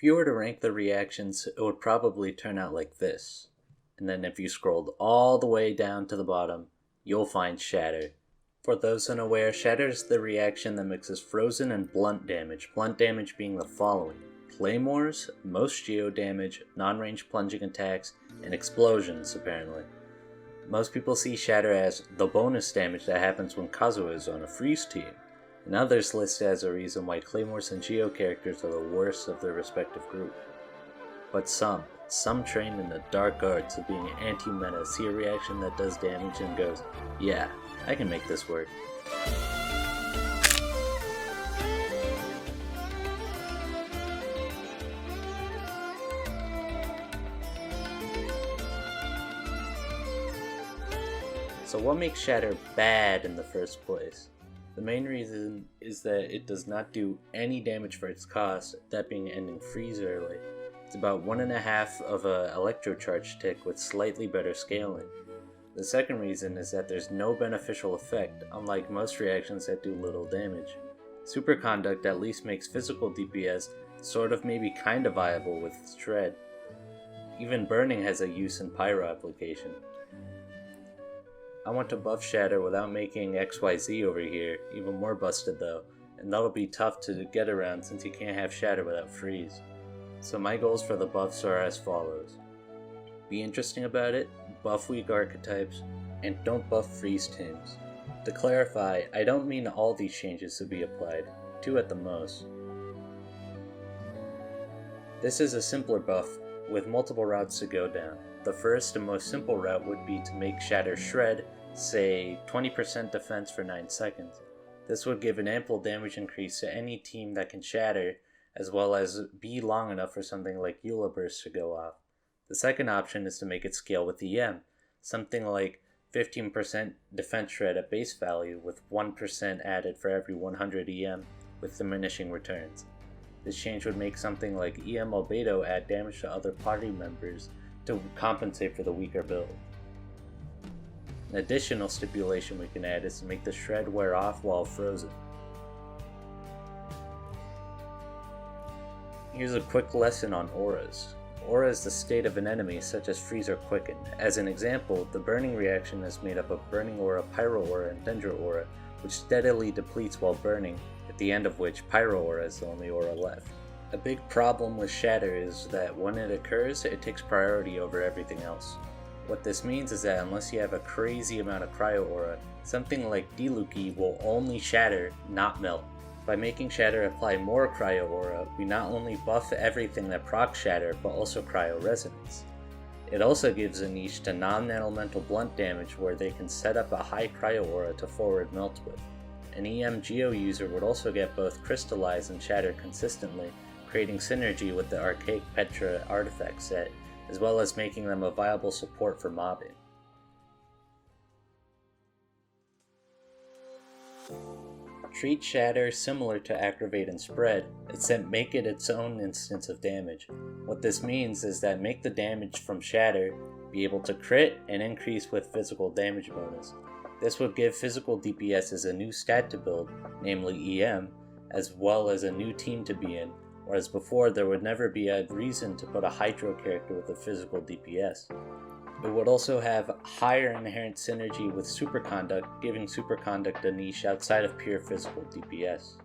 If you were to rank the reactions, it would probably turn out like this. And then if you scrolled all the way down to the bottom, you'll find Shatter. For those unaware, Shatter is the reaction that mixes frozen and blunt damage being the following: claymores, most geo damage, non-range plunging attacks, and explosions apparently. Most people see Shatter as the bonus damage that happens when Kazuha is on a freeze team, and others list it as a reason why claymores and geo characters are the worst of their respective group. But some trained in the dark arts of being anti-meta see a reaction that does damage and goes, yeah, I can make this work. So what makes Shatter bad in the first place? The main reason is that it does not do any damage for its cost, that being ending freeze early. It's about 1.5 of a electrocharge tick with slightly better scaling. The second reason is that there's no beneficial effect, unlike most reactions that do little damage. Superconduct at least makes physical DPS sort of maybe kinda viable with Shred. Even burning has a use in pyro application. I want to buff Shatter without making XYZ over here even more busted though, and that'll be tough to get around since you can't have Shatter without freeze. So my goals for the buffs are as follows. Be interesting about it, buff weak archetypes, and don't buff freeze teams. To clarify, I don't mean all these changes to be applied, 2 at the most. This is a simpler buff with multiple routes to go down. The first and most simple route would be to make Shatter Shred, say 20% defense for 9 seconds. This would give an ample damage increase to any team that can Shatter, as well as be long enough for something like Eula Burst to go off. The second option is to make it scale with EM, something like 15% defense shred at base value with 1% added for every 100 EM with diminishing returns. This change would make something like EM Albedo add damage to other party members to compensate for the weaker build. An additional stipulation we can add is to make the shred wear off while frozen. Here's a quick lesson on auras. Aura is the state of an enemy such as freeze or quicken. As an example, the burning reaction is made up of burning aura, pyro aura, and dendro aura, which steadily depletes while burning, at the end of which pyro aura is the only aura left. A big problem with Shatter is that when it occurs, it takes priority over everything else. What this means is that unless you have a crazy amount of cryo aura, something like Diluki will only shatter, not melt. By making Shatter apply more cryo aura, we not only buff everything that procs Shatter, but also cryo resonance. It also gives a niche to non-elemental blunt damage where they can set up a high cryo aura to forward melt with. An EM Geo user would also get both Crystallize and Shatter consistently, creating synergy with the archaic Petra artifact set, as well as making them a viable support for mobbing. Treat Shatter similar to Aggravate and Spread, except make it its own instance of damage. What this means is that make the damage from Shatter be able to crit and increase with physical damage bonus. This would give physical DPS as a new stat to build, namely EM, as well as a new team to be in, whereas before there would never be a reason to put a Hydro character with a physical DPS. It would also have higher inherent synergy with Superconduct, giving Superconduct a niche outside of pure physical DPS.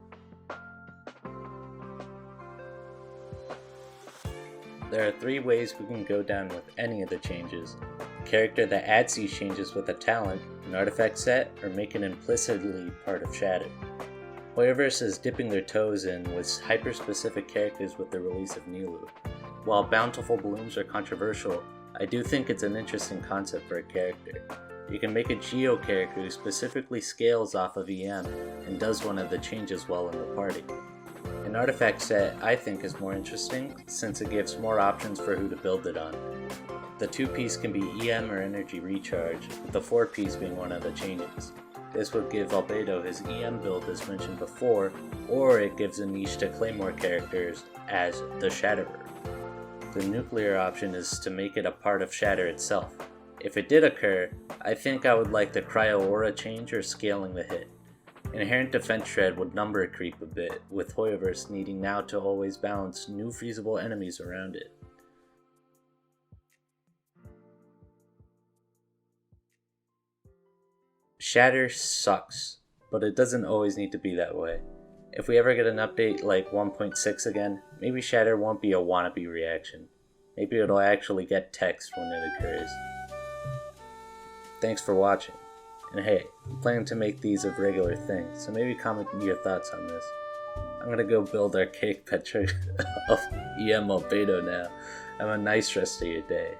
There are 3 ways we can go down with any of the changes. A character that adds these changes with a talent, an artifact set, or make it implicitly part of Shatter. Hoyoverse is dipping their toes in with hyper-specific characters with the release of Nilou. While bountiful blooms are controversial, I do think it's an interesting concept for a character. You can make a Geo character who specifically scales off of EM and does one of the changes well in the party. An artifact set I think is more interesting since it gives more options for who to build it on. The 2-piece can be EM or energy recharge, with the 4-piece being one of the changes. This would give Albedo his EM build as mentioned before, or it gives a niche to Claymore characters as the Shatterer. The nuclear option is to make it a part of Shatter itself. If it did occur, I think I would like the Cryo Aura change or scaling the hit. Inherent defense shred would number creep a bit, with Hoyoverse needing now to always balance new feasible enemies around it. Shatter sucks, but it doesn't always need to be that way. If we ever get an update like 1.6 again, maybe Shatter won't be a wannabe reaction. Maybe it'll actually get text when it occurs. Thanks for watching. And hey, I'm planning to make these a regular thing, so maybe comment your thoughts on this. I'm gonna go build our cake picture of EM Albedo now. Have a nice rest of your day.